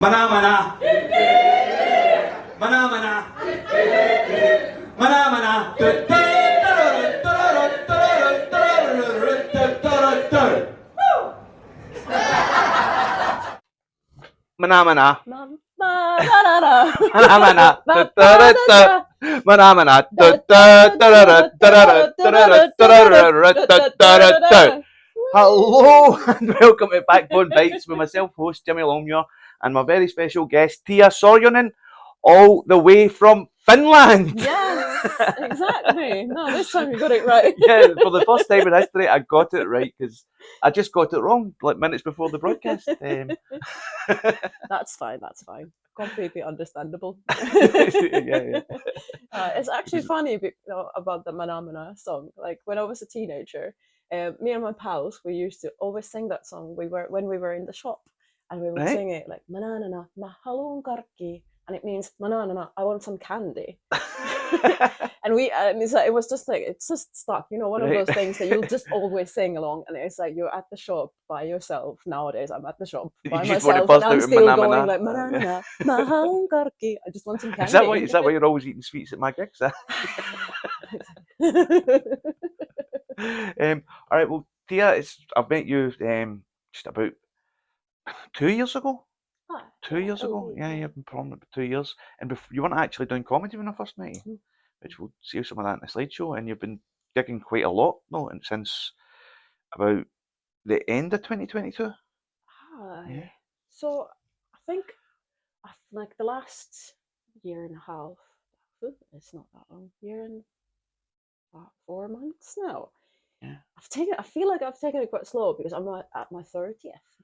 Mana mana. Mana mana. Mana mana. Mana mana. Mana mana. Mana mana. Hello and welcome to Backbone Bites with myself, host Jimi Longmuir, and my very special guest Tiia Sorjonen, all the way from Finland. Yes, exactly. No, this time you got it right. Yeah, for the first time in history, I got it right because I just got it wrong like minutes before the broadcast. That's fine. That's fine. Completely understandable. Yeah. It's actually funny about the Mana Mana song. Like when I was a teenager, me and my pals, we used to always sing that song. When we were in the shop, and we would sing it like Mana Nana, mä haluan karkki, and it means Mana Nana, I want some candy. And it's like, it's just stuck, one of those things that you'll just always sing along. And it's like you're at the shop by yourself. Nowadays, I'm at the shop by myself, and I'm still going like Mana Nana, mä haluan karkki. I just want some candy. Is that why you're always eating sweets at my gigs? All right, well, Tiia, I've met you just about 2 years ago. 2 years ago, yeah, you've been prominent for 2 years, and you weren't actually doing comedy when I first met you, which we'll see some of that in the slideshow. And you've been gigging quite a lot, though, and since about the end of 2022. Yeah. So I think like the last year and a half. It's not that long. Year and 4 months now. Yeah. I feel like I've taken it quite slow because I'm at my 30th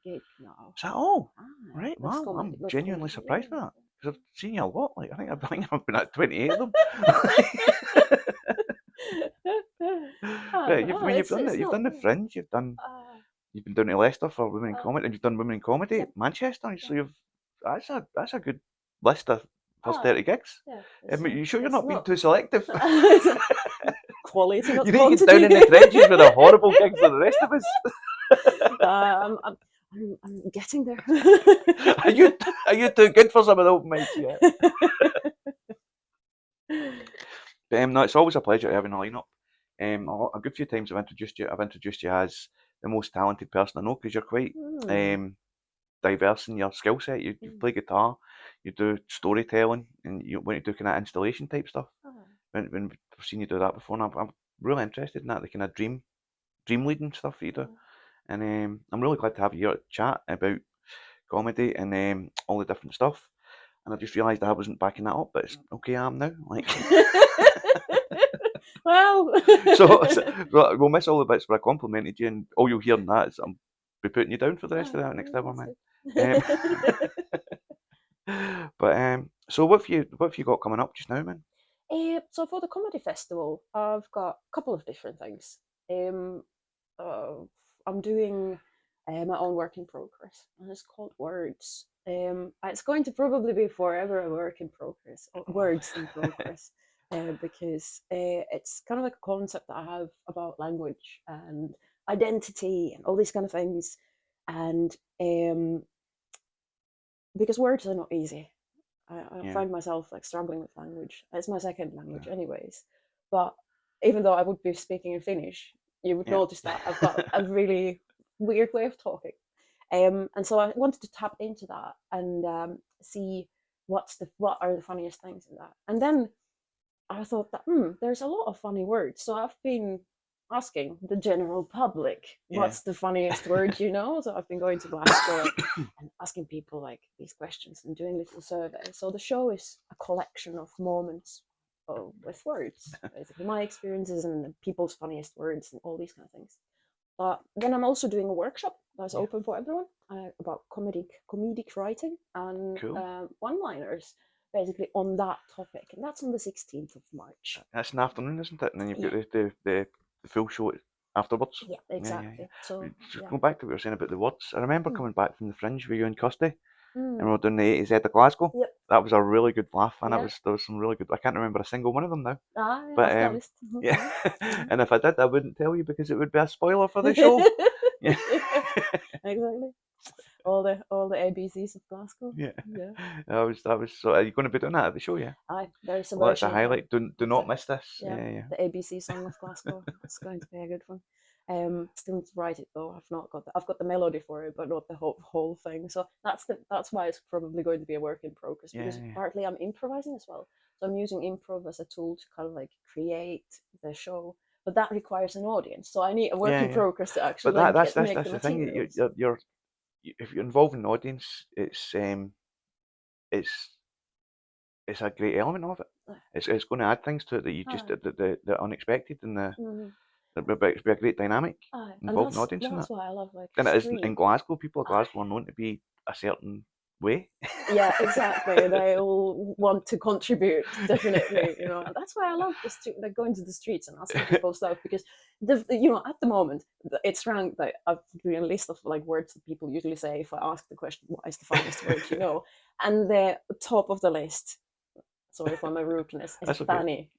gig now. Is that all? Right, wow, I'm genuinely surprised by that. Because I've seen you a lot. Like I think I've been at 28 of them. You've done the Fringe, you've been down to Leicester for Women in Comedy, and you've done Women in Comedy at Manchester. So that's a good list of first 30 gigs. Yeah, you sure you're not being too selective? Quality, not you need quantity. to get down in the trenches with the horrible gigs for the rest of us. I'm getting there. Are you too good for some of the open mics yet? But no, it's always a pleasure having a lineup. A good few times I've introduced you as the most talented person I know, because you're quite diverse in your skill set. You play guitar, you do storytelling, and when you do kind of installation type stuff. When I've seen you do that before, and I'm really interested in that, the kind of dream leading stuff that you do. And I'm really glad to have you here to chat about comedy and all the different stuff. And I just realised I wasn't backing that up, but it's okay, I am now. Like, well, so we'll miss all the bits where I complimented you, and all you'll hear in that is I'll be putting you down for the rest of that next hour, man. But so what have you got coming up just now, man? So for the comedy festival, I've got a couple of different things. I'm doing my own work in progress, and it's called Words. It's going to probably be forever a work in progress, or words in progress, because it's kind of like a concept that I have about language and identity and all these kind of things, and because words are not easy. I find myself like struggling with language. It's my second language anyways. But even though I would be speaking in Finnish, you would notice that I've got a really weird way of talking. And so I wanted to tap into that and see what are the funniest things in that. And then I thought that there's a lot of funny words. So I've been asking the general public what's the funniest word, So I've been going to Glasgow and asking people like these questions and doing little surveys. So the show is a collection of moments with words, basically my experiences and people's funniest words and all these kind of things. But then I'm also doing a workshop that's open for everyone about comedic writing and one-liners, basically on that topic, and that's on the 16th of March. That's an afternoon, isn't it? And then you've got the full show afterwards. Yeah, exactly. Yeah. So go back to what you were saying about the words. I remember coming back from the Fringe with you and Kirsty, and we were doing the 80s of Glasgow. Yep. That was a really good laugh, and there was some really good. I can't remember a single one of them now. But and if I did, I wouldn't tell you because it would be a spoiler for the show. Exactly. all the ABCs of Glasgow. Yeah. Yeah. That was. So, are you going to be doing that at the show? Yeah. Aye, there's a Well, that's a version of highlight. Do not miss this. yeah, Yeah. the ABC song of Glasgow. It's going to be a good one. Still need to write it though. I've got the melody for it, but not the whole thing. So that's why it's probably going to be a work in progress, because partly I'm improvising as well. So I'm using improv as a tool to kind of like create the show, but that requires an audience. So I need a work in progress to actually But make that's the the thing. materials. If you're involved in an audience, it's a great element of it. It's going to add things to it that you just the unexpected and it's be a great dynamic involved in audience in that. That's why I love like And it is street. in Glasgow. People of Glasgow are known to be a certain way. Yeah, exactly. They all want to contribute, definitely. You know, and that's why I love like going to the streets and asking people stuff, because at the moment it's ranked like I've doing a list of like words that people usually say if I ask the question, "What is the funniest word you know?" And the top of the list. Sorry for my rudeness. Is funny.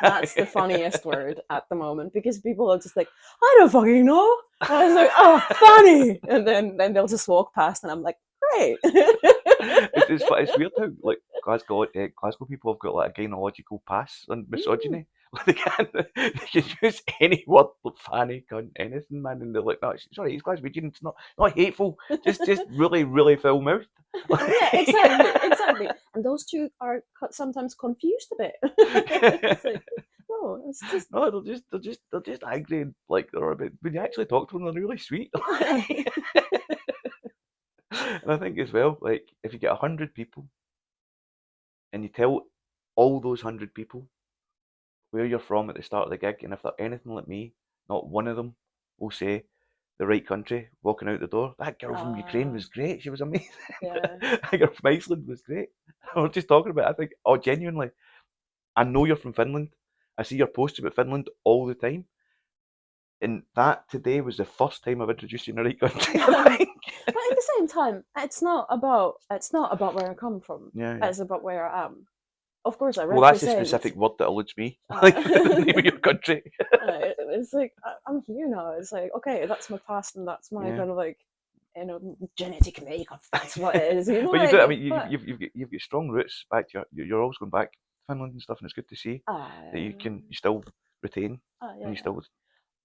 That's the funniest word at the moment, because people are just like, I don't fucking know. And I was like, oh, funny. And then they'll just walk past, and I'm like, great. It's weird how like Glasgow people have got like a gyneological pass on misogyny. They can use any word like fanny, cunt, anything, man, and they're like, no, sorry, it's Glaswegian. It's not hateful. Just really, really foul mouthed. Yeah, exactly. And those two are sometimes confused a bit. It's like, no, it's just no, they're just angry, and like they're a bit. When you actually talk to them, they're really sweet. And I think as well, like if you get 100 people, and you tell all those 100 people where you're from at the start of the gig, and if they're anything like me, not one of them will say the right country walking out the door. That girl from Ukraine was great. She was amazing. Yeah. That girl from Iceland was great. I was just talking about it. I think, genuinely, I know you're from Finland. I see your posts about Finland all the time. And that today was the first time I've introduced you in the right country. I think. But at the same time, it's not about where I come from. Yeah. It's about where I am. Of course, I represent. Well, that's the specific word that eludes me. Like the name of your country. It's like I'm here now. It's like, okay, that's my past, and that's my kind of like, genetic makeup. That's what it is. You know, but you do. I mean, you've got strong roots back to you're always going back to Finland and stuff, and it's good to see that you still retain and you still.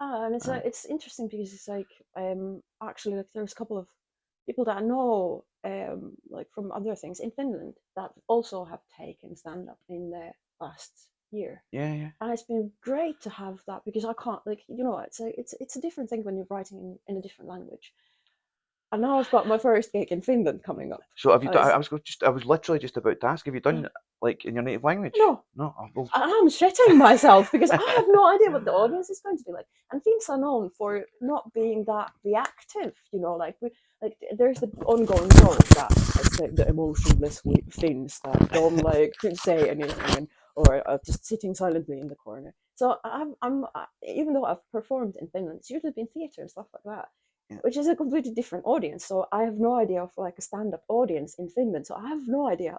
And it's interesting because it's like actually like there's a couple of people that I know like from other things in Finland that also have taken stand up in the last year. Yeah. And it's been great to have that, because I can't it's a different thing when you're writing in a different language. And now I've got my first gig in Finland coming up. So have you done? I was literally just about to ask. Have you done like in your native language? No. I'm shitting myself because I have no idea what the audience is going to be like. And Finns are known for not being that reactive. Like there's the ongoing joke that it's like the emotionless Finns that don't like say anything or are just sitting silently in the corner. So I'm even though I've performed in Finland, it's usually been theatre and stuff like that. Yeah. Which is a completely different audience. So I have no idea of like a stand-up audience in Finland. So I have no idea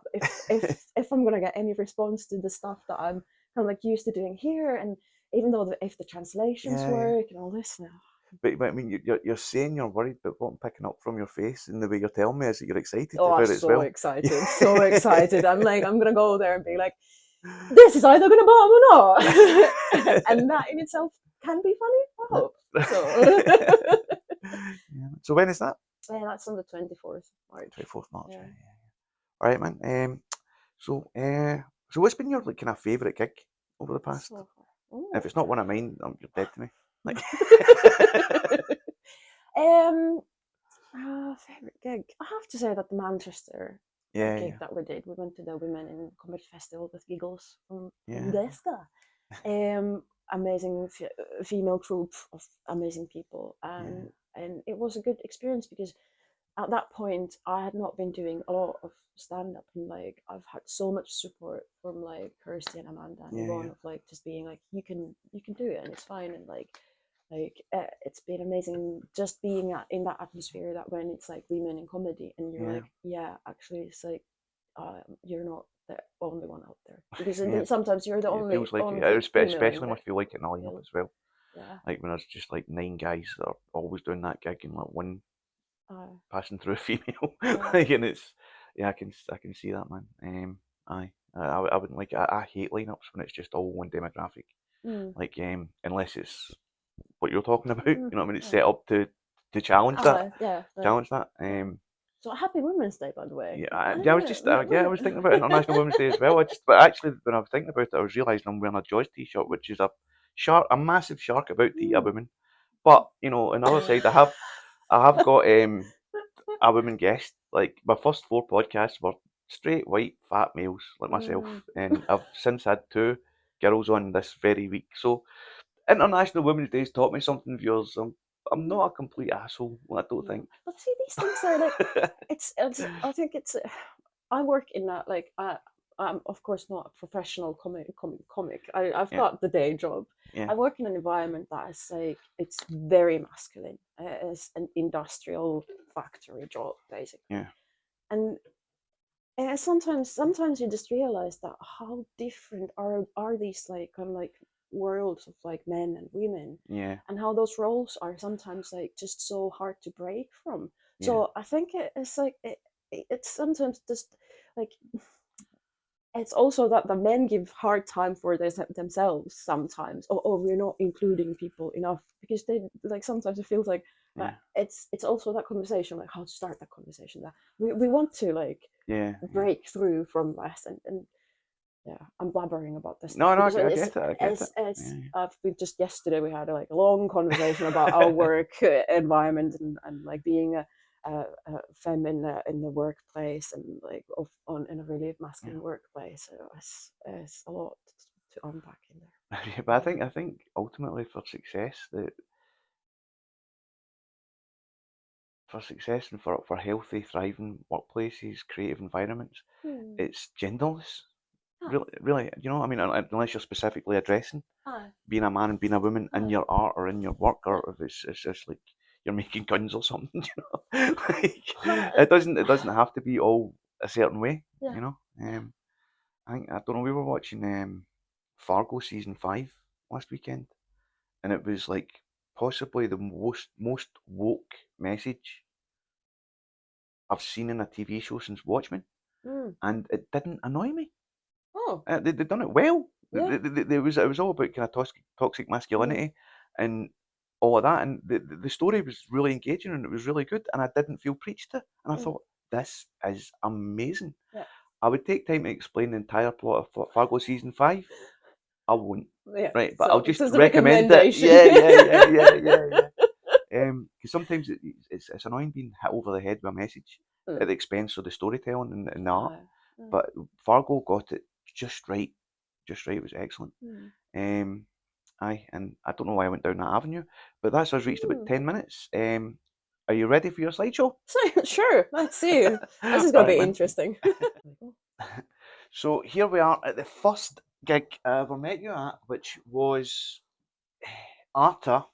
if I'm gonna get any response to the stuff that I'm kind of like used to doing here. And even though if the translations work and all this now. But I mean, you're saying you're worried, but what I'm picking up from your face and the way you're telling me is that you're excited about it as well. Excited, so excited. I'm gonna go there and be like, this is either gonna bomb or not, and that in itself can be funny. I hope so. So when is that? That's on the 24th March. 24th March. Yeah. All right, man. So what's been your kind of favourite gig over the past? If it's not one of mine, you're dead to me. Like. Favorite gig. I have to say that the Manchester gig that we did. We went to the Women in Comedy Festival with Giggles from Glesga. Amazing female troupe of amazing people, and it was a good experience because at that point I had not been doing a lot of stand up, and like I've had so much support from like Kirsty and Amanda and Yvonne of like just being like you can do it and it's fine, and like it's been amazing just being in that atmosphere that when it's like women in comedy and you're like actually it's like you're not the only one out there, because sometimes you're the only. It feels like it, especially must feel like it in a lineup as well. Yeah. Like when there's just like 9 guys that are always doing that gig, and like one passing through a female. Like, and it's I can see that, man. I wouldn't like it. I hate lineups when it's just all one demographic. Like unless it's what you're talking about, you know what I mean? It's set up to challenge that. Challenge that. So happy Women's Day, by the way. Yeah, I was thinking about International Women's Day as well. But actually, when I was thinking about it, I was realising I'm wearing a Joyce T-shirt, which is a massive shark about Tiia women. But you know, on the other side, I have got a woman guest. Like my first 4 podcasts were straight white fat males like myself, and I've since had 2 girls on this very week. So International Women's Day's taught me something, viewers. I'm not a complete asshole. I don't think. But see, these things are like I think it's. I work in that like I'm of course not a professional comic. I've got the day job. Yeah. I work in an environment that is like it's very masculine. It's an industrial factory job basically. Yeah. And sometimes you just realize that how different are these like kind of like worlds of like men and women, and how those roles are sometimes like just so hard to break from. So I think it's like it's sometimes just like it's also that the men give hard time for themselves sometimes. Oh, we're not including people enough, because they like sometimes it feels like it's also that conversation, like how to start that conversation, that we want to like break through from that, and I'm blabbering about this. No, I get it. Just yesterday we had like a long conversation about our work environment and like being a femme in the workplace, and like in a really masculine workplace. So it's a lot to unpack in there. But I think ultimately for success and for healthy, thriving workplaces, creative environments, it's genderless. Really, you know, I mean, unless you're specifically addressing being a man and being a woman in your art or in your work, or if it's just like you're making guns or something, you know, like, it doesn't have to be all a certain way, you know. I don't know. We were watching Fargo season 5 last weekend, and it was like possibly the most woke message I've seen in a TV show since Watchmen, and it didn't annoy me. They'd done it well. It was all about kind of toxic masculinity and all of that, and the story was really engaging and it was really good, and I didn't feel preached to, and I thought, this is amazing. I would take time to explain the entire plot of Fargo season 5. I won't. Right, but I'll just recommend it. Yeah. Because sometimes it's annoying being hit over the head with a message at the expense of the storytelling and the art. But Fargo got it just right. It was excellent. And I don't know why I went down that avenue, but that's us reached about 10 minutes. Are you ready for your slideshow? Sure, let's see. This is going to be interesting. So here we are at the first gig I ever met you at, which was Arta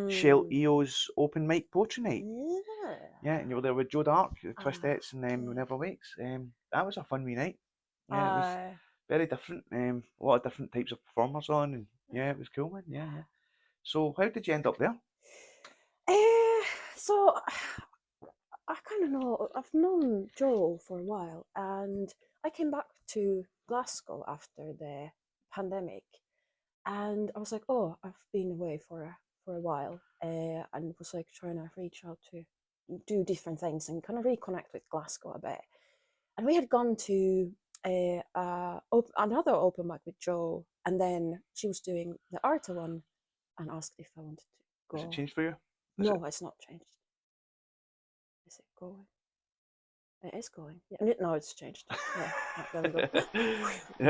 Shell EO's open mic poetry night. Yeah, and you were there with Joe Dark, Twistettes, and Who Never Wakes. That was a fun wee night. Yeah, it was very different. A lot of different types of performers on, and yeah, it was cool, man. Yeah. So how did you end up there? So I kind of know, I've known Joel for a while, and I came back to Glasgow after the pandemic, and I was like, oh, I've been away for a while, and was like trying to reach out to do different things and kind of reconnect with Glasgow a bit. And we had gone to another open mic with Jo, and then she was doing the Arta one, and asked if I wanted to go. Has it changed for you? No, it's not changed. Is it going? It is going. Yeah, no, it's changed. Yeah, there we go.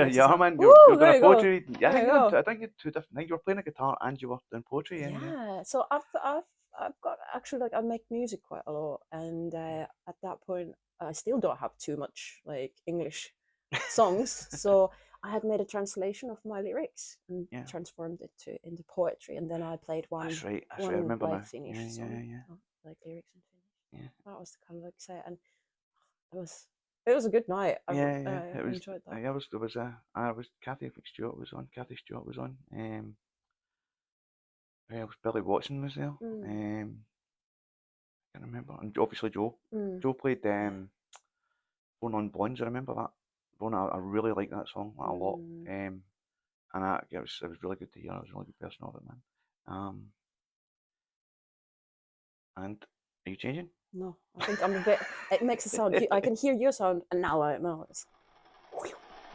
Yeah, man. You're doing poetry. Yeah, I think you had 2 different things. You were playing a guitar and you were doing poetry. Yeah. So I've got actually, like, I make music quite a lot, and at that point I still don't have too much like English songs, so I had made a translation of my lyrics and transformed it into poetry, and then I played one. That's right. I remember like now. Finnish song, like lyrics in Finnish. Yeah. That was kind of like say, and it was a good night. I enjoyed that. There was Kathy Stewart was on. Billy Watson was there. can't remember. And obviously Joe. Joe played Born on Blondes. I remember that. I really like that song a lot. And it was really good to hear. It was a really good version of it, man. And are you changing? No, I think I'm a bit. It makes a sound. I can hear your sound, and now it's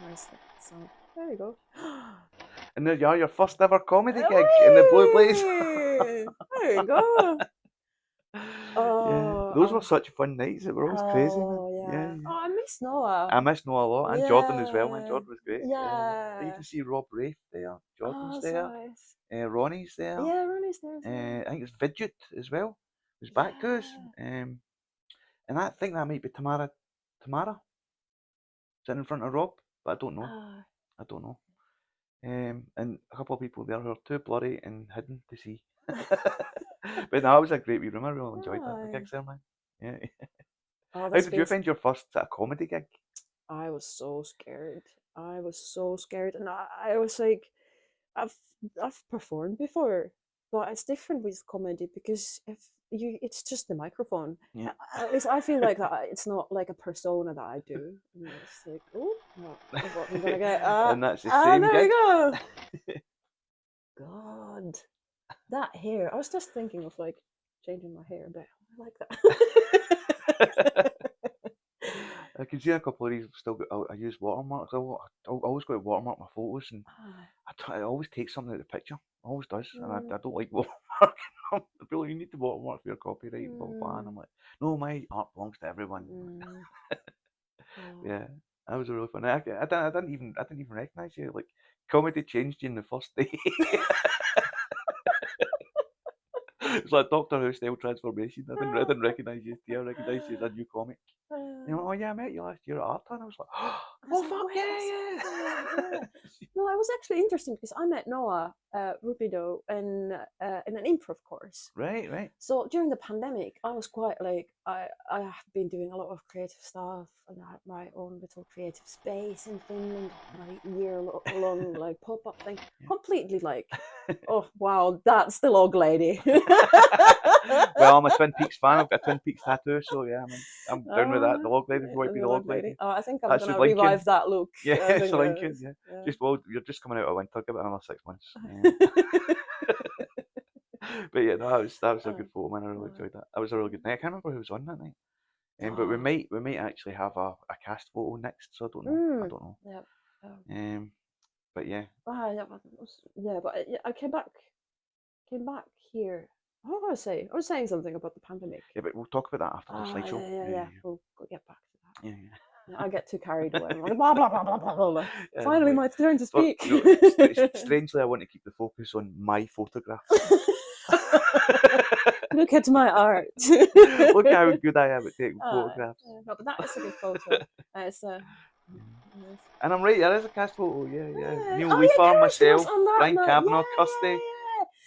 nice sound. There you go. And there you are, your first ever comedy gig in the Blue Blaze. There you go. Yeah, those were such fun nights. It were always crazy, man. Yeah. Oh, I miss Noah. I miss Noah a lot, and Jordan as well, man. Jordan was great. Yeah. You can see Rob Rafe there. Jordan's Oh, there. nice. Ronnie's there. Yeah, Ronnie's there. I think it's Vidget as well. Who's back to us. And I think that might be Tamara sitting in front of Rob, but I don't know. I don't know. And a couple of people there who are too blurry and hidden to see. But no, it was a great wee room. I really enjoyed that. The gigs there, man. Yeah. How did you find your first comedy gig? I was so scared. And I was like, I've performed before, but it's different with comedy because it's just the microphone. Yeah. At least I feel like that it's not like a persona that I do. And it's like, oh, what I'm gonna get. And that's the same there gig. we go. God, that hair. I was just thinking of like changing my hair, but I like that. I can see a couple of these still got. I use watermarks. I always got to watermark my photos, and I always take something out of the picture. Always does, and I don't like watermarking them. People, you need to watermark for your copyright, blah blah. And I'm like, no, my art belongs to everyone. Yeah, that was a really fun. I didn't even recognise you. Like, comedy changed you in the first day. It's like Doctor Who style transformation. I didn't recognise you. I recognised you as a new comic. You know, oh yeah, I met you last year at Art Town. I was like, oh fuck yeah. No, it was actually interesting because I met Noah Rubido in an improv course. Right. So during the pandemic, I was quite like I have been doing a lot of creative stuff, and I had my own little creative space in Finland, my year-long like pop-up thing. Completely like, oh wow, that's the log lady. Well, I'm a Twin Peaks fan. I've got a Twin Peaks tattoo, so yeah, I'm down with that. The log lady, might be the log lady. Oh, I think I'm gonna revive that look. Yeah, it's Lincoln. Yeah. You're just coming out of winter. Give it another 6 months. But yeah, no, that was a good photo, man. I really enjoyed that. That was a really good night. I can't remember who was on that night. But we might actually have a cast photo next. So I don't know. Yeah. But yeah. But I came back here. What was I saying? I was saying something about the pandemic. Yeah, but we'll talk about that after the slideshow. Yeah. We'll get back to that. Yeah. I get too carried away. I'm like, blah, blah, blah, blah, blah, blah. Finally, my turn to speak. Strangely, I want to keep the focus on my photographs. Look at my art. Look how good I am at taking photographs. No, but that is a good photo. And I'm right, there is a cast photo, yeah. Neil Leafer, myself, Brian Kavanagh, Kirsty,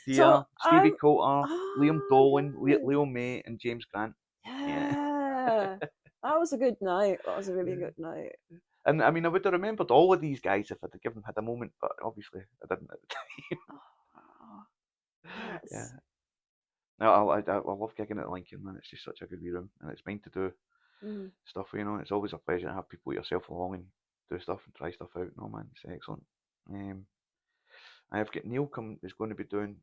Tiia, Stevie Coulter, Liam Dolan, Leo May, and James Grant. Yeah. That was a good night. That was a really good night. And I mean, I would have remembered all of these guys if I'd have had a moment, but obviously I didn't at the time. Yeah. No, I love gigging at Lincoln, man. It's just such a good wee room, and it's mine to do stuff. You know, it's always a pleasure to have people like yourself along and do stuff and try stuff out. No, man, it's excellent. I've got Neil is going to be doing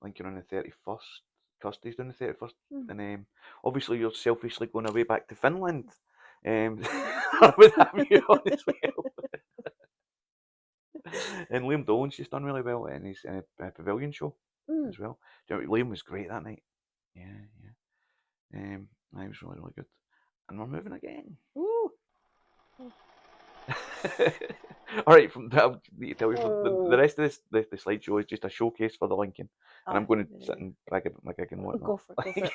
Lincoln on the 31st. Kirsty's doing the 31st, and obviously you're selfishly going away back to Finland. I would have you on as well. And Liam Dolan's just done really well in his pavilion show as well. Liam was great that night. Yeah. He was really, really good. And we're moving again. Ooh. All right, I need to tell you, the rest of the slideshow is just a showcase for the Lincoln, and I'm going to sit and brag about my gig and whatnot. Go for it.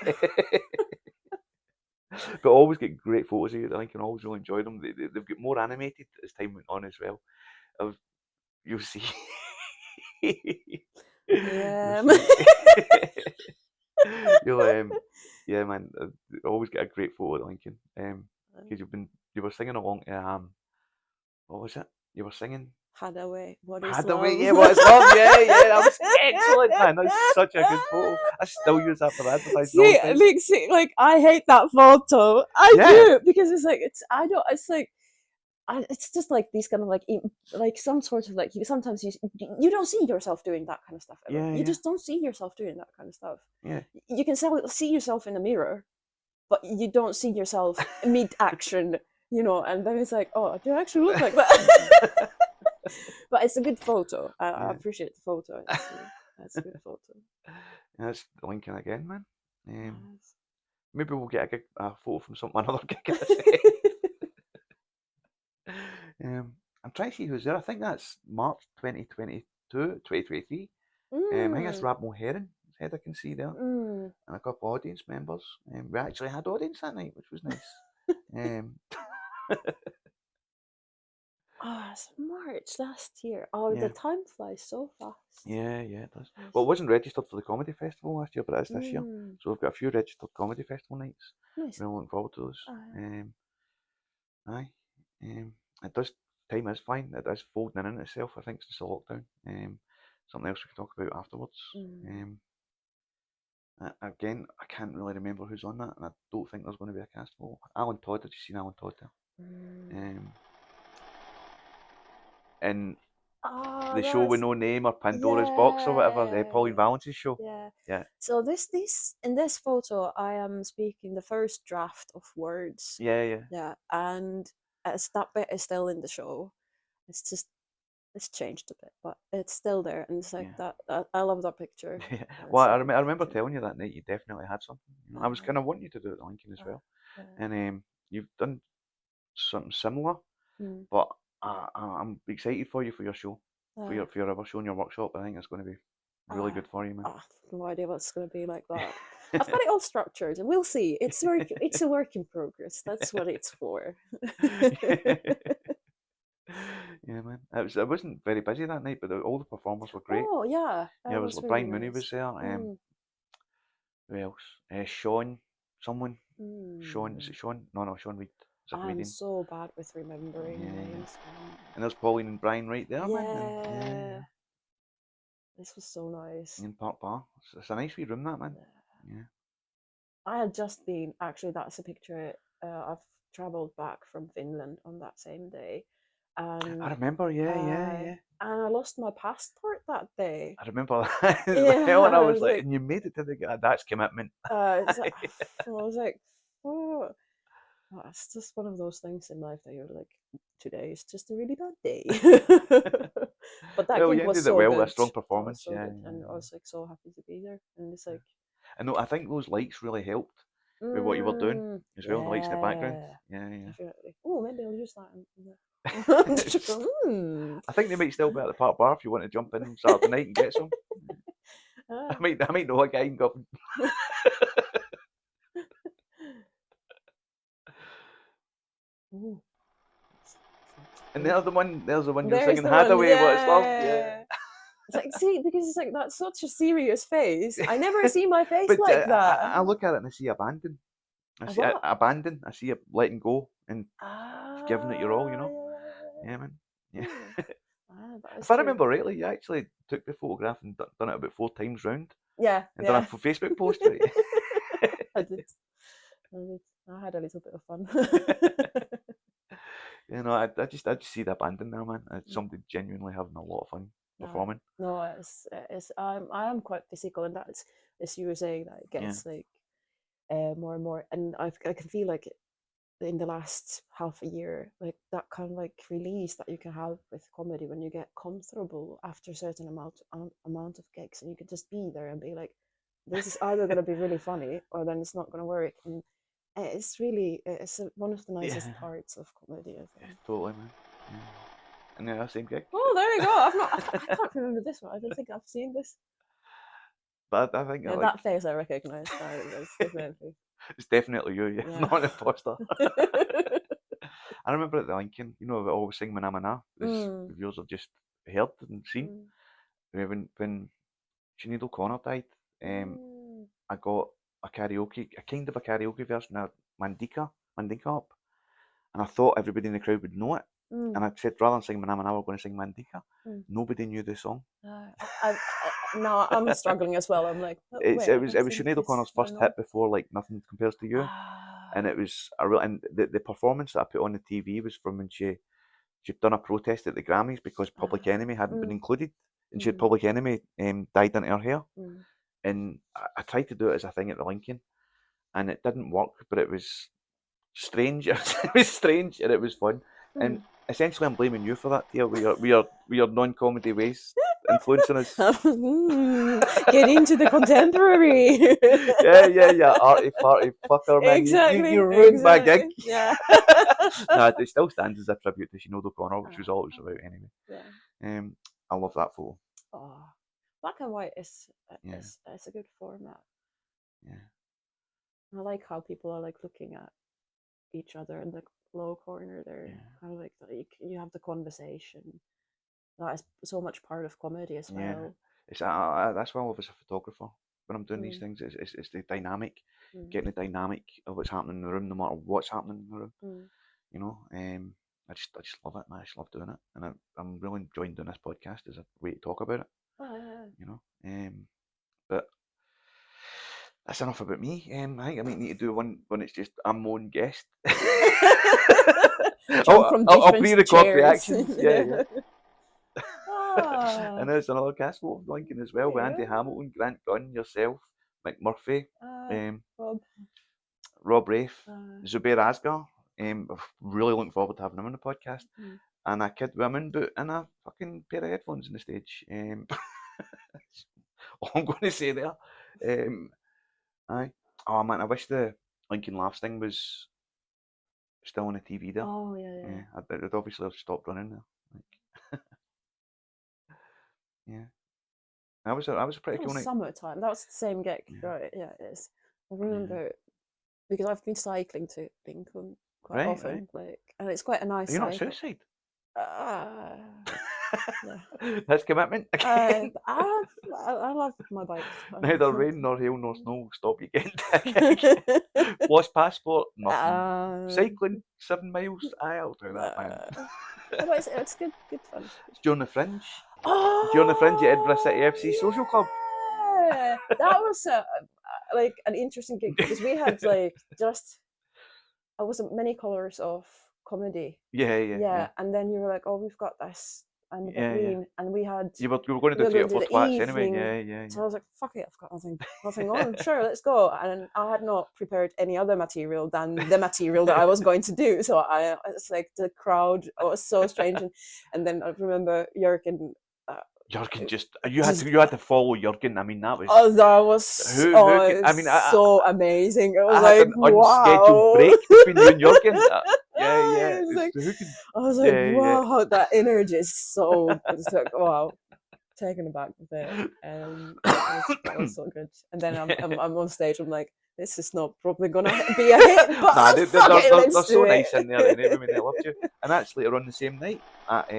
But I always get great photos of you at the Lincoln. I always really enjoy them. They've got more animated as time went on as well. You'll see. Yeah. Yeah, man. I always get a great photo at Lincoln. Because you were singing along to what was it? You were singing Hadaway, what is Hadaway, love? yeah, what is love? Yeah, that was excellent, man. That's such a good photo. I still use that for advertising all the time. Like, I hate that photo. I do, because it's like, it's like, it's just like these kind of like some sort of like, sometimes you don't see yourself doing that kind of stuff ever. You just don't see yourself doing that kind of stuff. Yeah. You can see yourself in the mirror, but you don't see yourself mid-action, and then it's like, oh, do I actually look like that? But it's a good photo. I appreciate the photo. That's a good photo. That's Lincoln again, man. Maybe we'll get a photo from another gig. I'm trying to see who's there. I think that's March 2023. I think that's Rab Mulherin. Head I can see there, and a couple of audience members. We actually had audience that night, which was nice. It's March last year. Oh, the time flies so fast. Yeah, it does. Well, it wasn't registered for the comedy festival last year, but it is this year. So we've got a few registered comedy festival nights. Nice. We're looking forward to those. It does. Time is fine. It is folding in itself. I think since the lockdown. Something else we can talk about afterwards. Again, I can't really remember who's on that, and I don't think there's going to be a cast. Oh, Alan Todd. Did you see Alan Todd there? In the show with no name, or Pandora's Box or whatever, Pauline Valence's show. Yeah. So in this photo, I am speaking the first draft of words. Yeah, and that bit is still in the show. It's changed a bit, but it's still there, and it's like that. I love that picture. Well, I remember telling you that night you definitely had something. I was kind of wanting you to do it, Lincoln, as well. And you've done something similar, but I'm excited for you for your show, for your other show in your workshop. I think it's going to be really good for you, man. I have no idea what it's going to be like that. I've got it all structured, and we'll see. It's a work in progress. That's what it's for. Yeah, man. It wasn't very busy that night, but all the performers were great. Oh yeah. Yeah, it was like really Brian Mooney was there. Who else? Sean, someone. Sean, is it Sean? No, Sean Reed. I'm so bad with remembering names. And there's Pauline and Brian right there, man. Yeah. This was so nice. In Park Bar. It's a nice wee room, that, man. Yeah. I had just been, actually, that's a picture. I've travelled back from Finland on that same day. And I remember, yeah. And I lost my passport that day. I remember that as well, and I was like, and you made it to the guy. That's commitment. I was like, oh. It's just one of those things in life that you're like, today is just a really bad day. But that gig was so good. A strong performance, so good. And I was like so happy to be there. And it's like, I think those lights really helped with what you were doing as well. The lights in the background. Yeah. Definitely. Oh, maybe I'll use that. I think they might still be at the Park Bar if you want to jump in Saturday night and get some. I might know a guy and go. And there's the one you're singing Hadaway, what is love? Yeah. It's like, see, because it's like, that's such a serious face. I never see my face like that. I look at it and I see abandon. I see abandon. I see it letting go and giving it your all, Yeah, man. Yeah. If I remember rightly, you actually took the photograph and done it about 4 times round. Yeah. And done a Facebook post to it. I did. I had a little bit of fun. I just see the abandon there, man. It's somebody genuinely having a lot of fun performing. No, I am quite physical, and that's, as you were saying, that it gets like more and more, and I can feel like in the last half a year, like that kind of like release that you can have with comedy when you get comfortable after a certain amount of gigs, and you can just be there and be like, this is either going to be really funny or then it's not going to work. And it's one of the nicest parts of comedy, I think. Yeah, totally, man. Yeah. And same gig. Oh, there you go. I can't remember this one. I don't think I've seen this. But I think that face I recognise. It's definitely you. Yeah. Not an imposter. I remember at the Lincoln, we always sing Mana Mana. Yours are just heard and seen. When Sinead O'Connor died, I got a kind of a karaoke version of Mandika Up, and I thought everybody in the crowd would know it. And I said, rather than sing Manama, we're going to sing Mandika. Nobody knew the song. No, I'm struggling as well. I'm like, it was Sinead O'Connor's first hit before like Nothing Compares to You, and it was a real. And the performance that I put on the TV was from when she'd done a protest at the Grammys because Public Enemy hadn't been included, and she had Public Enemy dyed into her hair, and I tried to do it as a thing at the Lincoln, and it didn't work, but it was strange. It was strange, and it was fun, and essentially I'm blaming you for that, Tiia. We are non-comedy ways influencing us. Get into the contemporary. yeah. Arty farty fucker, man. Exactly. You ruined my gig. Yeah. Nah, it still stands as a tribute to Sinead O'Connor, which was all it was about anyway. Yeah. I love that photo. Oh, black and white is a good format. Yeah. I like how people are like looking at each other in the low corner there. Kind of like you have the conversation. That is so much part of comedy as well. It's that's why I love as a photographer when I'm doing these things. It's the dynamic, getting the dynamic of what's happening in the room, no matter what's happening in the room. You know, I just love it, man. I just love doing it, and I'm really enjoying doing this podcast as a way to talk about it. You know, but that's enough about me. I think I might need to do one when it's just I'm my own guest. I'll pre-record reactions. Yeah. And there's another cast of Lincoln as well, with Andy Hamilton, Grant Gunn, yourself, Mick Murphy, Rob Rafe, Zubair Asghar. I'm really looking forward to having him on the podcast. And a kid with a moon boot and a fucking pair of headphones on the stage. All I'm going to say there. Aye. Oh man, I wish the Lincoln Laughs thing was still on the TV there. Oh yeah. I'd obviously have stopped running there. Like, yeah. That was a pretty cool night. Summertime. That was the same gig, right? Yeah, it is. I remember because I've been cycling to Lincoln quite often, like, and it's quite a nice. Are you not suicide? Yeah. That's commitment again. I love my bike. Neither rain nor hail nor snow will stop you getting to a gig. Lost passport, nothing. Cycling 7 miles, I'll do that, man. But it's good fun. It's during the Fringe. During the Fringe at Edinburgh City FC Social Club. Yeah, that was like an interesting gig because we had like just many colors of comedy. Yeah. And then you were like, oh, we've got this and and we had. We were going to do 3 or 4 twats anyway. Yeah. So I was like, fuck it, I've got nothing on. Sure, let's go. And I had not prepared any other material than the material that I was going to do. So it's like the crowd was so strange, and then I remember Jürgen. Jürgen you had to follow Jürgen. I mean, that was so amazing. It was like an unscheduled break between you and Jürgen. Yeah. I was like, wow, that energy is so. It's like, wow, taken aback with it. That was so good. And then I'm on stage. I'm like, this is not probably gonna be a hit, but they're so nice in there. Anyway, they loved you. And that's later on the same night at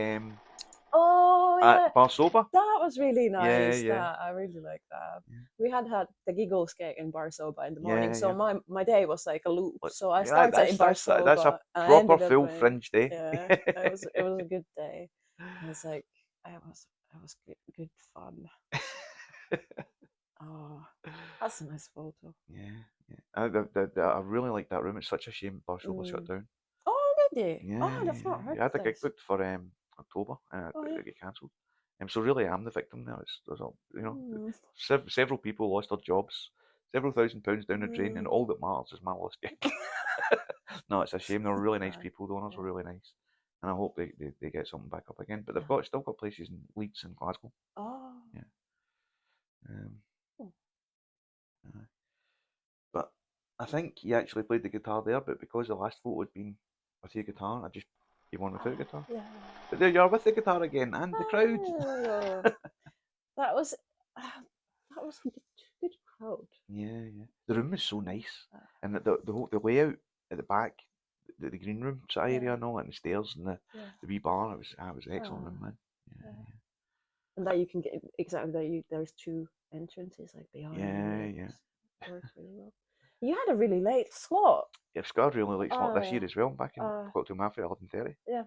at Bar Soba. That was really nice. Yeah. I really like that. Yeah. We had the Giggles gig in Bar Soba in the morning, so my day was like a loop. So I started in Bar Soba. That's a proper full Fringe day. Yeah, it was a good day. And it's like it was good fun. Oh, that's a nice photo. Yeah. I really like that room. It's such a shame Bar Soba shut down. Oh, did they? Yeah. Oh, I've not heard. I had a gig booked for October, and it got cancelled. So really, I'm the victim now. Several people lost their jobs, several £1,000s down the drain, and all that matters is my lost gig. No, it's a shame. They were really nice people. The owners were really nice, and I hope they get something back up again. But they've still got places in Leeds and Glasgow. Oh. Yeah. But I think he actually played the guitar there, but because the last photo had been with your guitar, I just gave one without guitar. Yeah. But there you are with the guitar again, and the crowd. That was a good crowd. Yeah. The room was so nice, and the layout at the back, the green room area and all, and the stairs and the wee bar. It was an excellent room, man. Yeah. And that you can get exactly there's 2 entrances like behind. Yeah. It works really well. You had a really late slot. It's got a really late slot this year as well. I'm back in got to Mafia at 11:30. Yeah.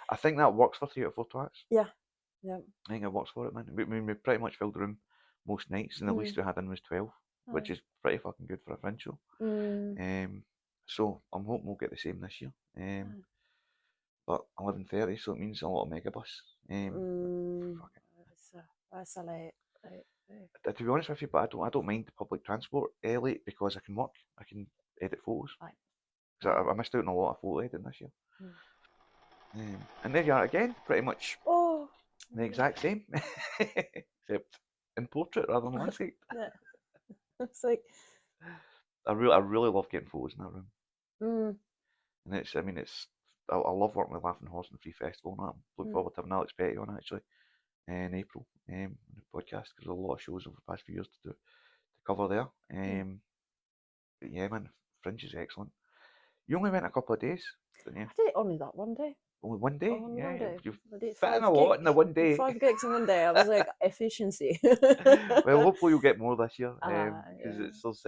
I think that works for 3 out of 4 tracks. Yeah. I think it works for it, man. We pretty much filled the room most nights, and the least we had in was 12, which is pretty fucking good for a Fringe show. So I'm hoping we'll get the same this year. But 11:30, so it means a lot of megabus. That's a late. To be honest with you, but I don't mind the public transport late because I can work. I can edit photos. Because I missed out on a lot of photo editing this year. And there you are again, pretty much the exact same, except in portrait rather than landscape. It's like I really love getting photos in that room. And I love working with Laughing Horse and the Free Festival and that. I'm looking forward to having Alex Petty on actually in April on the podcast, because there's a lot of shows over the past few years to cover there. But yeah, man, Fringe is excellent. You only went a couple of days, didn't you? I did only that one day. Only one day? Only one day. You've fit in a lot in the one day. 5 gigs in one day. I was like, efficiency. Well, hopefully you'll get more this year. Because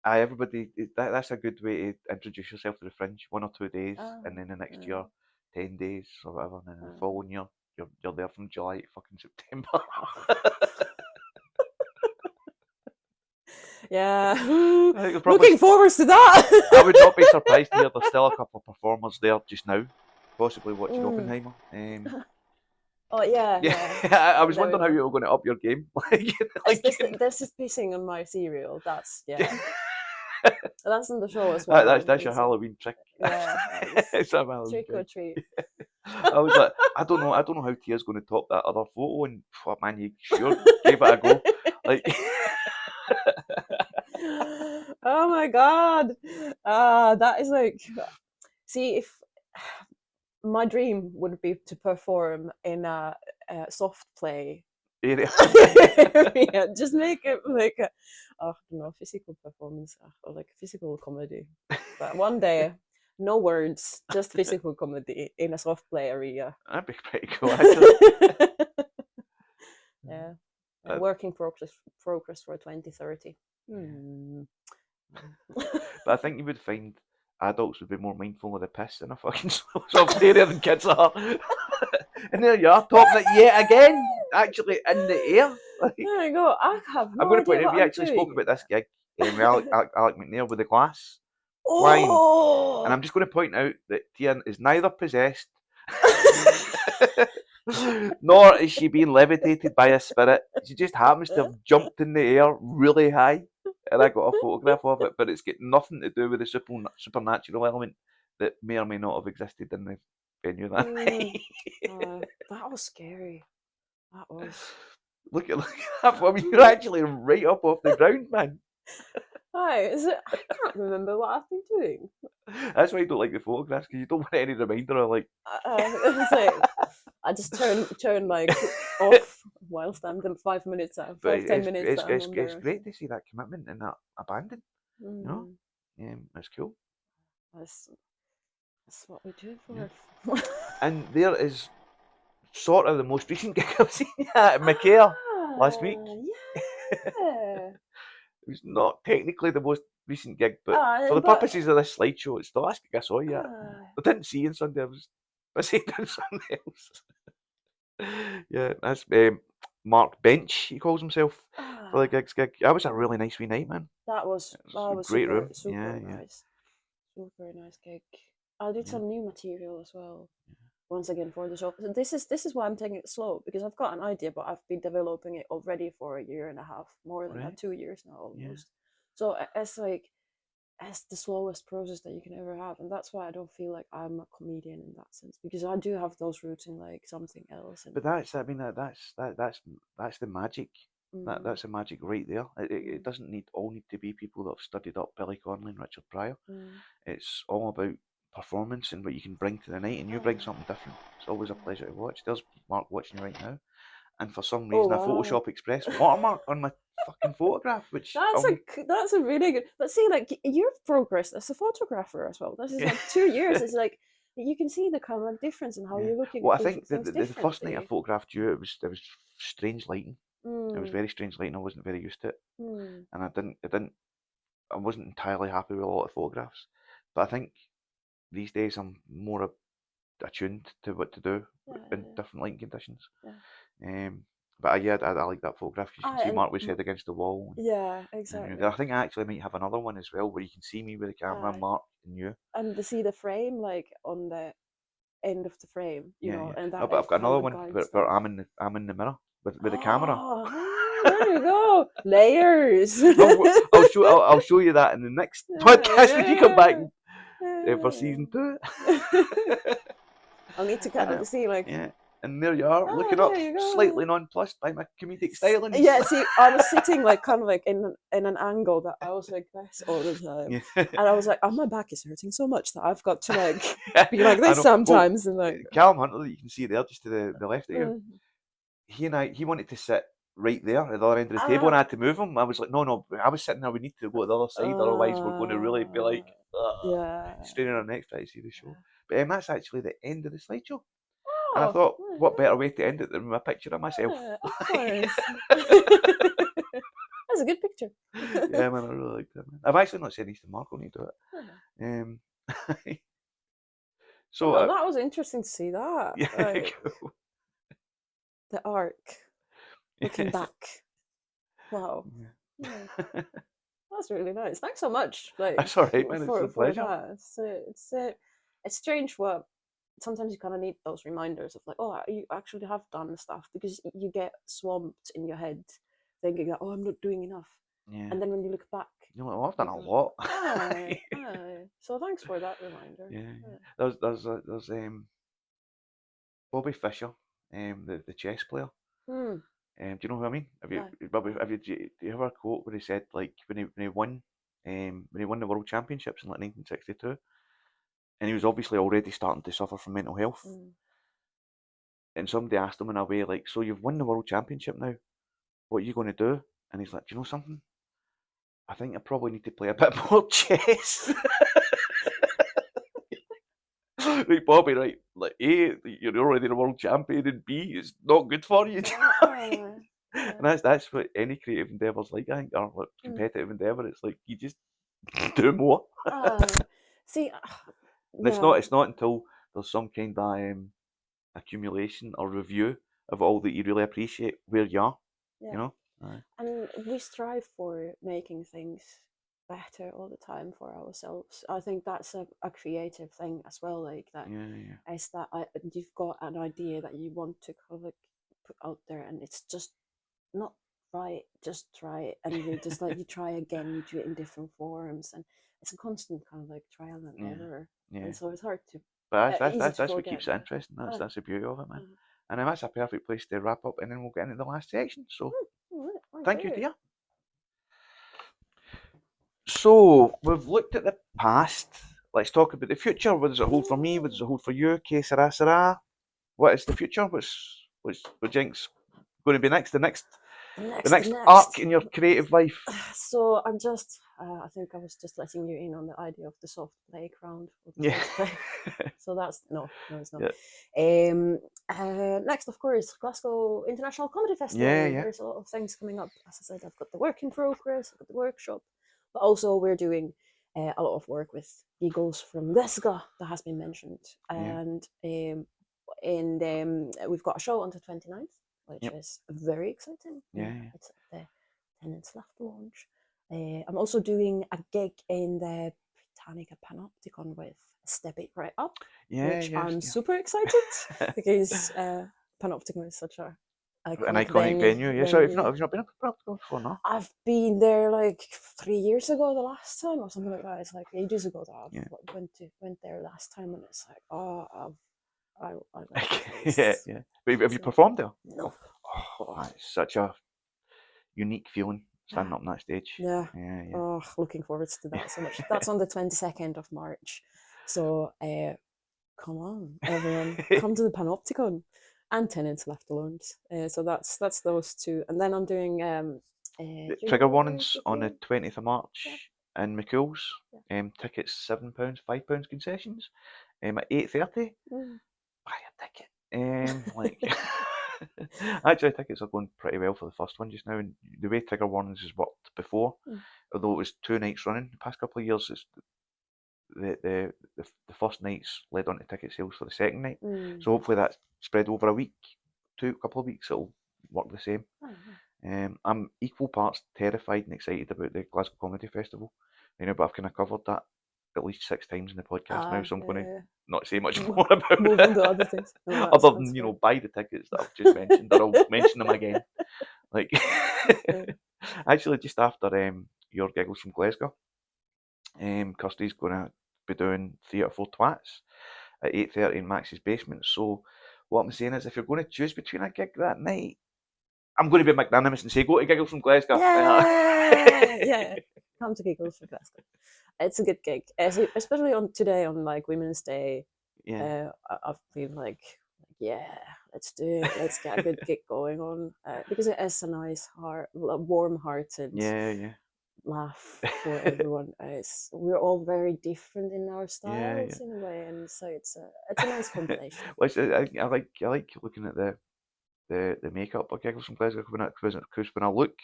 everybody, that's a good way to introduce yourself to the Fringe. 1 or 2 days, and then the next year, 10 days or whatever, and then the following year, you're there from July to fucking September. Yeah, looking forward to that. I would not be surprised to hear there's still a couple of performers there just now, possibly watching Oppenheimer. Oh yeah. I was wondering how you were going to up your game. This is pissing on my cereal. That's that's in the show as well. That's your Halloween trick. Yeah, it's a Halloween trick or treat. I was like, I don't know how Tia's going to top that other photo, and man, you sure gave it a go. Like, oh my god, that is like, see, if my dream would be to perform in a soft play area, just make it like physical performance or like physical comedy, but one day. No words, just physical comedy in a soft play area. That'd be pretty cool, actually. Yeah. Working progress for 2030. But I think you would find adults would be more mindful of the piss in a fucking soft area than kids are. And there you are, topping it yet again, actually in the air. Like, there you go. I'm going to point out, we actually spoke about this gig with Alec McNair with the glass. Flying. And I'm just going to point out that Tiia is neither possessed nor is she being levitated by a spirit. She just happens to have jumped in the air really high, and I got a photograph of it, but it's got nothing to do with the supernatural element that may or may not have existed in the venue that night. That was scary. That was. Look at that. I mean, you're actually right up off the ground, man. Hi, I can't remember what I've been doing. That's why you don't like the photographs, because you don't want any reminder of like. I just turn my off whilst I'm 5 minutes out, 10 minutes. It's great to see that commitment and that abandon. You know, that's cool. That's what we do for. And there is sort of the most recent gig I've seen at Macare last week. Yeah. It was not technically the most recent gig, but for the purposes of this slideshow, it's the last gig I saw yet. I didn't see you on Sunday. I was busy doing something else. Yeah, that's Mark Bench, he calls himself, for the gigs gig. That was a really nice wee night, man. That was a great room. Super nice. Super nice gig. I did some new material as well. Once again for the show. So this is why I'm taking it slow, because I've got an idea, but I've been developing it already for a year and a half, more than that, 2 years now almost. Yeah. So it's the slowest process that you can ever have, and that's why I don't feel like I'm a comedian in that sense, because I do have those roots in like something else. But that's the magic. That's the magic right there. It doesn't all need to be people that have studied up Billy Connolly and Richard Pryor. It's all about performance and what you can bring to the night, and you bring something different. It's always a pleasure to watch. There's Mark watching you right now, and for some reason a Photoshop Express watermark on my fucking photograph, which that's a really good. But see, like, you've progressed as a photographer as well. This is like 2 years. It's like you can see the kind of like difference in how you're looking. Well, I think the first night I photographed you, it was strange lighting. It was very strange lighting. I wasn't very used to it, and I didn't I wasn't entirely happy with a lot of photographs, but I think these days I'm more attuned to what to do in different lighting conditions. But yeah, I like that photograph. You can see Mark head against the wall. Yeah, exactly. I think I actually might have another one as well where you can see me with the camera, Mark and you. And to see the frame like on the end of the frame, you know, and that. But I've got another one where I'm in the mirror with the camera. There you go, layers. I'll show you that in the next podcast when you come back for season 2. I'll need to see like. Yeah, and there you are, looking up, slightly nonplussed by my comedic stylings. Yeah, see, I was sitting like kind of like in an angle that I was like this all the time, and I was like, "Oh, my back is hurting so much that I've got to like be like this sometimes." Well, and like Callum Hunter, that you can see there, just to the left of you, he wanted to sit right there at the other end of the table, and I had to move him. I was like, no, I was sitting there. We need to go to the other side, otherwise we're going to really be like, straining our necks trying to see the show. But that's actually the end of the slideshow. And I thought, what better way to end it than with a picture of myself? Of course. That's a good picture. Yeah, man, I really like that, man. I've actually not said Eastern Mark, I'll need to do it. So that was interesting to see that. Yeah, like, cool. The arc. Looking back. Wow. Yeah. That's really nice. Thanks so much. Like, that's all right, man. It's a pleasure. That. It's strange what sometimes you kind of need those reminders of like, oh, you actually have done stuff, because you get swamped in your head thinking that, oh, I'm not doing enough. Yeah. And then when you look back, you're like, oh, I've done a lot. So thanks for that reminder. Yeah. There's Bobby Fischer, the chess player. Do you know who I mean? Do you ever quote where he said like when he won the World Championships in like 1962, and he was obviously already starting to suffer from mental health, and somebody asked him in a way like, so you've won the World Championship now, what are you going to do? And he's like, do you know something? I think I probably need to play a bit more chess. Right, Bobby, right? Like, A, you're already the world champion, and B, it's not good for you. And that's what any creative endeavour's like, I think, or like competitive endeavour. It's like you just do more. See, it's not until there's some kind of accumulation or review of all that you really appreciate where you are. You know. And we strive for making things better all the time for ourselves. I think that's a creative thing as well, like that. Is that you've got an idea that you want to kind of like put out there, and it's just not right. Just try it, and you just like you try again. You do it in different forms, and it's a constant kind of like trial and error. And so it's hard to. But that's what keeps it interesting. That's the beauty of it, man. And that's a perfect place to wrap up, and then we'll get into the last section. So, thank you, Tiia. So, we've looked at the past. Let's talk about the future. What does it hold for me? What does it hold for you? Que sera, sera. What is the future? What's Jink's going to be next? The next arc in your creative life. So I'm just, I think I was just letting you in on the idea of the soft playground. So that's no, it's not. Next, of course, Glasgow International Comedy Festival. There's a lot of things coming up. As I said, I've got the work in progress, I've got the workshop, but also we're doing a lot of work with Giggles from Glesga that has been mentioned, and we've got a show on the 29th. Which is very exciting. It's at the Tenants Left Lounge. I'm also doing a gig in the Britannica Panopticon with Step It Right Up, which I'm super excited because Panopticon is such an iconic venue. So have you not been up to Panopticon before, no? I've been there like 3 years ago, the last time, or something like that. It's like ages ago that I went there last time, and it's like, I like But have you performed there? No. Oh, it's such a unique feeling standing up on that stage. Yeah. Oh, looking forward to that so much. That's on the 22nd of March. So come on, everyone, come to the Panopticon and Tenants Left Alone. So that's those two, and then I'm doing trigger warnings on the 20th of March in McCool's. Tickets £7, £5 concessions. At 8:30. Buy a ticket. Actually, tickets are going pretty well for the first one just now, and the way trigger warnings has worked before, although it was 2 nights running the past couple of years, it's the first night's led on to ticket sales for the second night. So hopefully that's spread over a week, couple of weeks, it'll work the same. I'm equal parts terrified and excited about the Glasgow Comedy Festival, but I've kind of covered that at least 6 times in the podcast now, so I'm going to not say much more about move on to other things. No, other than buy the tickets that I've just mentioned, or I'll mention them again. Like actually, just after your Giggles from Glesga, Kirsty's going to be doing Theatre for Twats at 8:30 in Max's basement. So what I'm saying is, if you're going to choose between a gig that night, I'm going to be magnanimous and say go to Giggles from Glesga. Yeah, come to Giggles from Glesga. It's a good gig, especially on today on like Women's Day. Yeah, I feel like let's do it. Let's get a good gig going on because it is a nice warm-hearted laugh for everyone. We're all very different in our styles in a way, and so it's a nice combination. Well, I like looking at the makeup of Giggles from Glasgow because when I look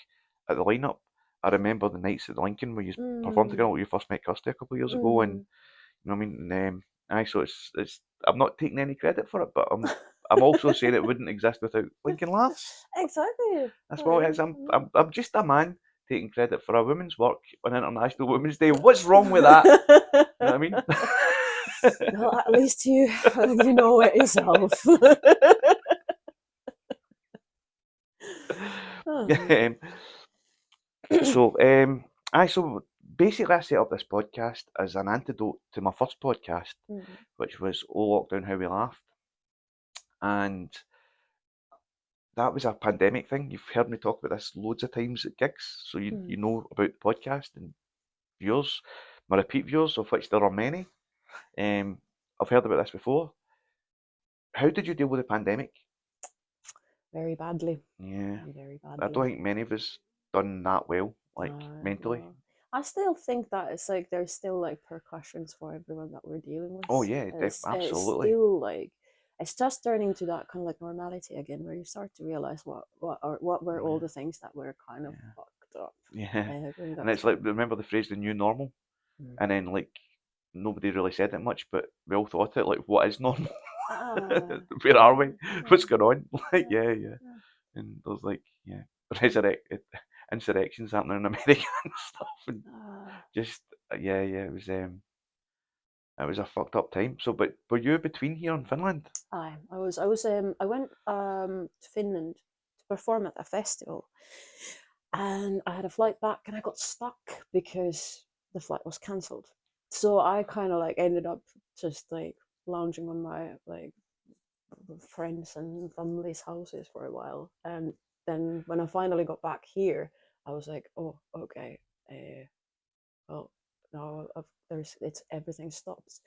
at the lineup, I remember the nights at the Lincoln where you performed together, where you first met Kirsty a couple of years ago, and you know what I mean. So it's I'm not taking any credit for it, but I'm also saying it wouldn't exist without Lincoln Laughs. Exactly. That's what it is. I'm just a man taking credit for a woman's work on International Women's Day. What's wrong with that? You know what I mean? Well, at least you know it yourself. So basically I set up this podcast as an antidote to my first podcast, which was Oh Lockdown How We Laughed, and that was a pandemic thing. You've heard me talk about this loads of times at gigs, so you know about the podcast and viewers, my repeat viewers, of which there are many. I've heard about this before. How did you deal with the pandemic? Very badly. Yeah. Very badly. I don't think many of us done that well, mentally. No. I still think that it's like there's still like percussions for everyone that we're dealing with. Oh yeah, absolutely. It's still like it's just turning to that kind of like normality again, where you start to realize what were all the things that were kind of fucked up. Yeah. And it's like, remember the phrase "the new normal," and then like nobody really said it much, but we all thought it. Like, what is normal? Where are we? What's going on? Like, yeah. And there's like, insurrections happening in America and stuff, and just it was a fucked up time. So, but were you between here and Finland? I went to Finland to perform at a festival, and I had a flight back, and I got stuck because the flight was cancelled. So I kind of like ended up just like lounging on my like friends and family's houses for a while, and then when I finally got back here, I was like, oh, okay, well, now everything stops.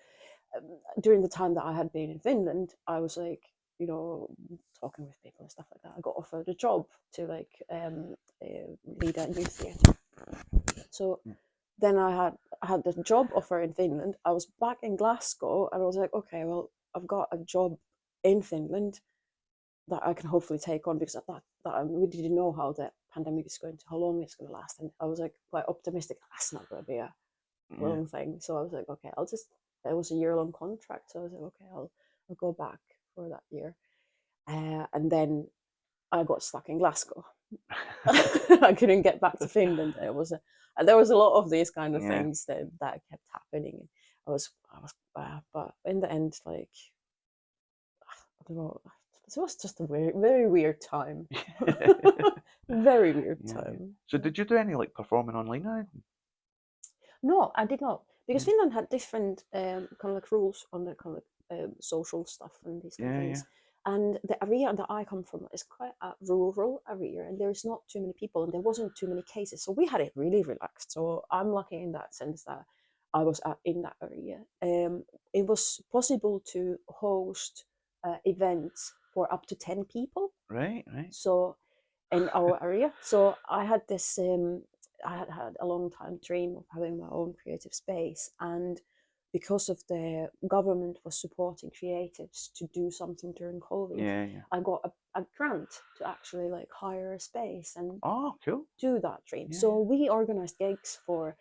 During the time that I had been in Finland, I was like, talking with people and stuff like that. I got offered a job to like lead a youth theatre. So then I had the job offer in Finland. I was back in Glasgow, and I was like, okay, well, I've got a job in Finland that I can hopefully take on, because at that we didn't know how the pandemic is how long it's going to last, and I was like quite optimistic that's not going to be a long thing. So I was like, okay, it was a year-long contract, so I was like, okay, I'll go back for that year, and then I got stuck in Glasgow. I couldn't get back to Finland. There was a lot of these kind of things that kept happening. But in the end, like, I don't know, it was just a very weird time. Very weird time. So did you do any like performing online or anything? No, I did not, because Finland had different kind of like rules on the kind of social stuff and these kind of things. And the area that I come from is quite a rural area, and there's not too many people, and there wasn't too many cases. So we had it really relaxed. So I'm lucky in that sense that I was in that area. It was possible to host events for up to 10 people. Right. So in our area. So I had this, I had a long time dream of having my own creative space. And because of the government was supporting creatives to do something during COVID, I got a grant to actually like hire a space and cool. do that dream. So we organized gigs for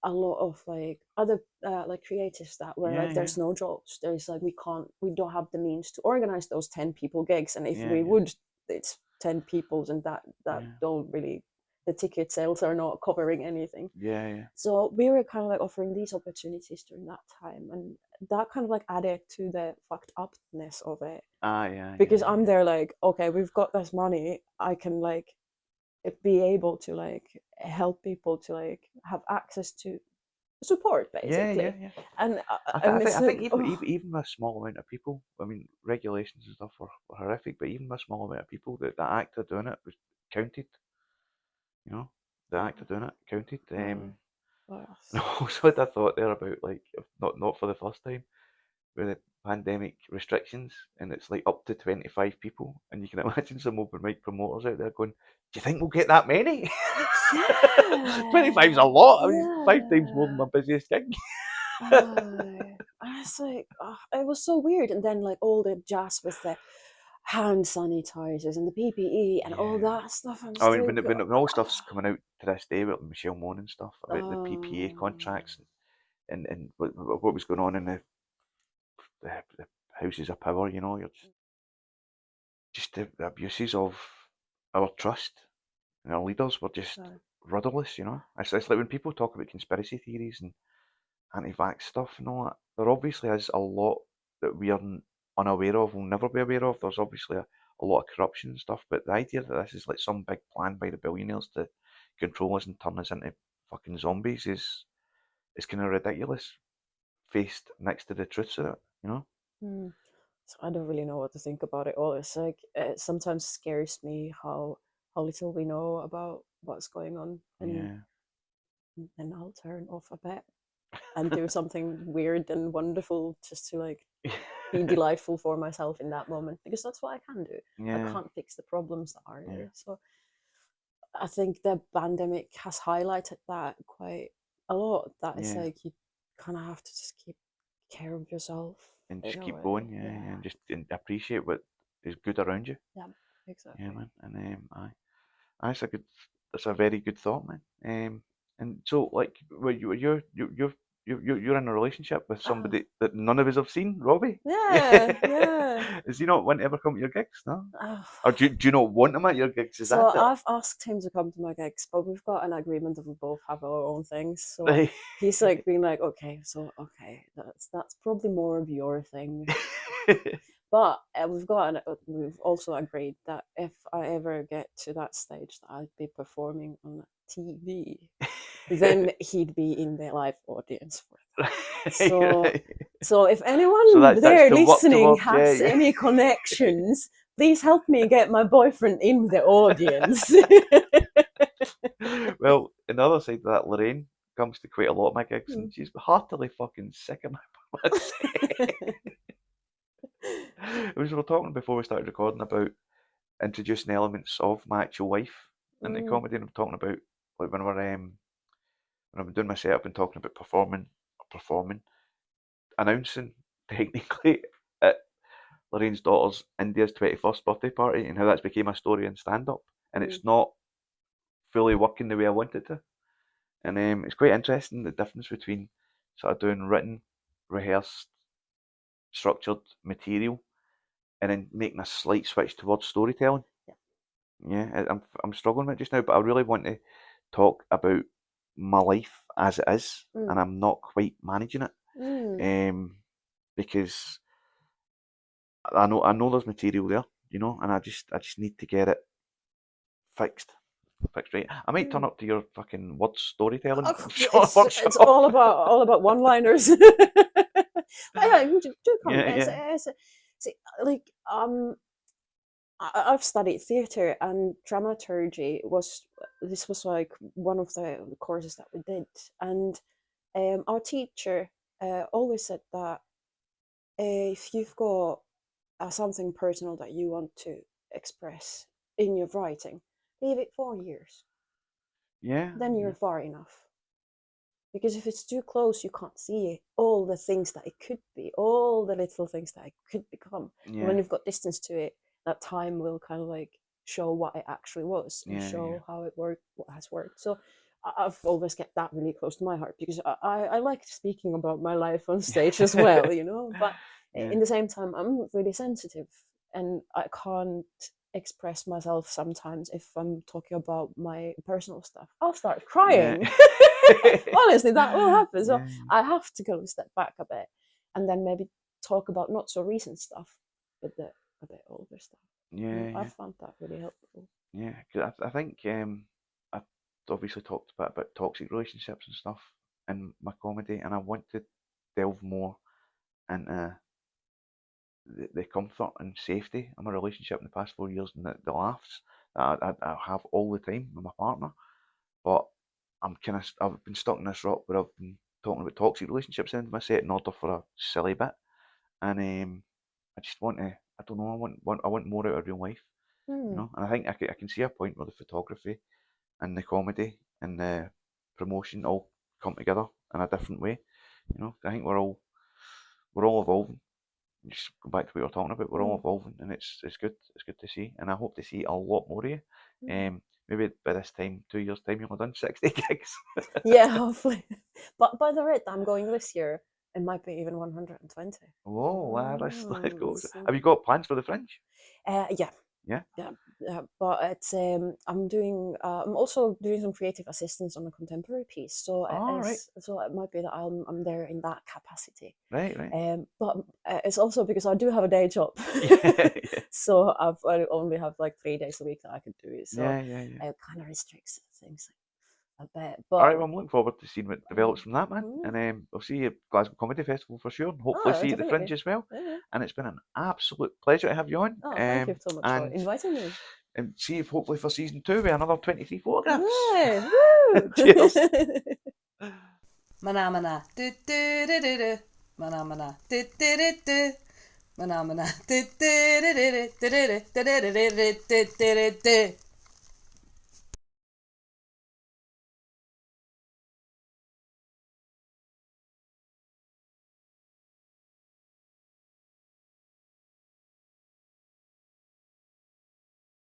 a lot of like other like creatives that were like, there's no jobs. There's like, we don't have the means to organize those 10 people gigs, and if we would, it's 10 peoples, and that don't really, the ticket sales are not covering anything. So we were kind of like offering these opportunities during that time, and that kind of like added to the fucked upness of it. Because I'm there like, okay, we've got this money, I can like be able to like help people to like have access to support, basically. And I think even a small amount of people, I mean, regulations and stuff were horrific, but even a small amount of people, the act of doing it was counted. You know, the act of doing it counted. And also had a thought there about like, if not for the first time, with the pandemic restrictions, and it's like up to 25 people, and you can imagine some open mic promoters out there going, "Do you think we'll get that many?" 25's a lot. I mean, 5 times more than my busiest gig. I was like, it was so weird. And then like all the jazz with the hand sanitizers and the PPE and all that stuff. I mean, when all stuff's coming out to this day with Michelle Moan and stuff about the PPA contracts and what was going on in the houses of power, you know, you're just the abuses of our trust and our leaders were just rudderless, you know. It's like when people talk about conspiracy theories and anti-vax stuff and all that, there obviously is a lot that we are unaware of, will never be aware of. There's obviously a lot of corruption and stuff, but the idea that this is like some big plan by the billionaires to control us and turn us into fucking zombies is kind of ridiculous, faced next to the truths of it, you know? So I don't really know what to think about it all. It's like, it sometimes scares me how little we know about what's going on, and then I'll turn off a bit and do something weird and wonderful just to like be delightful for myself in that moment, because that's what I can do. I can't fix the problems that are there. So I think the pandemic has highlighted that quite a lot, that it's like you kind of have to just keep care of yourself and just keep going, and just appreciate what is good around you. Yeah, exactly. Yeah, man. And that's a very good thought, man. And so like, you're in a relationship with somebody that none of us have seen, Robbie. Yeah. Does he not want to ever come to your gigs? No. Or do you not want him at your gigs? So I've asked him to come to my gigs, but we've got an agreement that we both have our own things. So he's like being like, okay, that's probably more of your thing. But we've also agreed that if I ever get to that stage that I'd be performing on TV, then he'd be in the live audience for that. So if anyone there listening has any connections, please help me get my boyfriend in the audience. Well, on the other side of that, Lorraine comes to quite a lot of my gigs, and she's heartily fucking sick of my puppets. We were talking before we started recording about introducing elements of my actual life into comedy, and I'm talking about like when I've been doing my setup and talking about performing, announcing technically at Lorraine's daughter's India's 21st birthday party, and how that's became a story in stand-up, and it's not fully working the way I want it to. And it's quite interesting, the difference between sort of doing written, rehearsed, structured material, and then making a slight switch towards storytelling. I'm struggling with it just now, but I really want to talk about my life as it is, and I'm not quite managing it, because I know there's material there, you know, and I just need to get it fixed right. I might turn up to your fucking word storytelling. It's all about one-liners. Do come. See, like I've studied theatre, and dramaturgy was like one of the courses that we did, and our teacher always said that if you've got something personal that you want to express in your writing, leave it 4 years. Then you're far enough. Because if it's too close, you can't see all the things that it could be, all the little things that it could become. And when you've got distance to it, that time will kind of like show what it actually was and show how it worked, what has worked. So I've always kept that really close to my heart, because I like speaking about my life on stage as well, you know. But in the same time, I'm really sensitive, and I can't express myself sometimes if I'm talking about my personal stuff. I'll start crying. Honestly, that will happen. So I have to go step back a bit, and then maybe talk about not so recent stuff, but a bit older stuff. I found that really helpful. Yeah, because I think I obviously talked a bit about toxic relationships and stuff in my comedy, and I want to delve more into the comfort and safety of my relationship in the past 4 years, and the laughs that I have all the time with my partner. But I've been stuck in this rut where I've been talking about toxic relationships in my set in order for a silly bit, and I just want to, I don't know, I want more out of real life, you know. And I think I can see a point where the photography and the comedy and the promotion all come together in a different way, you know. I think we're all evolving. Just go back to what we were talking about. We're all evolving, and it's good. It's good to see, and I hope to see a lot more of you. Maybe by this time, 2 years' time, you'll have done 60 gigs. Yeah, hopefully. But by the rate I'm going this year, it might be even 120. Whoa, let's go. Have you got plans for the Fringe? Yeah. But it's I'm also doing some creative assistance on a contemporary piece, so so it might be that I'm there in that capacity. Right. But it's also because I do have a day job, so I only have like 3 days a week that I could do it. So it kind of restricts things a bit. But all right, well, I'm looking forward to seeing what develops from that, man. And I'll see you at Glasgow Comedy Festival for sure, and hopefully see you at the Fringe as well. And it's been an absolute pleasure to have you on. Thank you so much for inviting me. And see you hopefully for season 2 with another 23 photographs. Woo! Cheers. Mana mana do do do do do. Mana mana do do do do. Mana mana do do do do do do do do do do do do.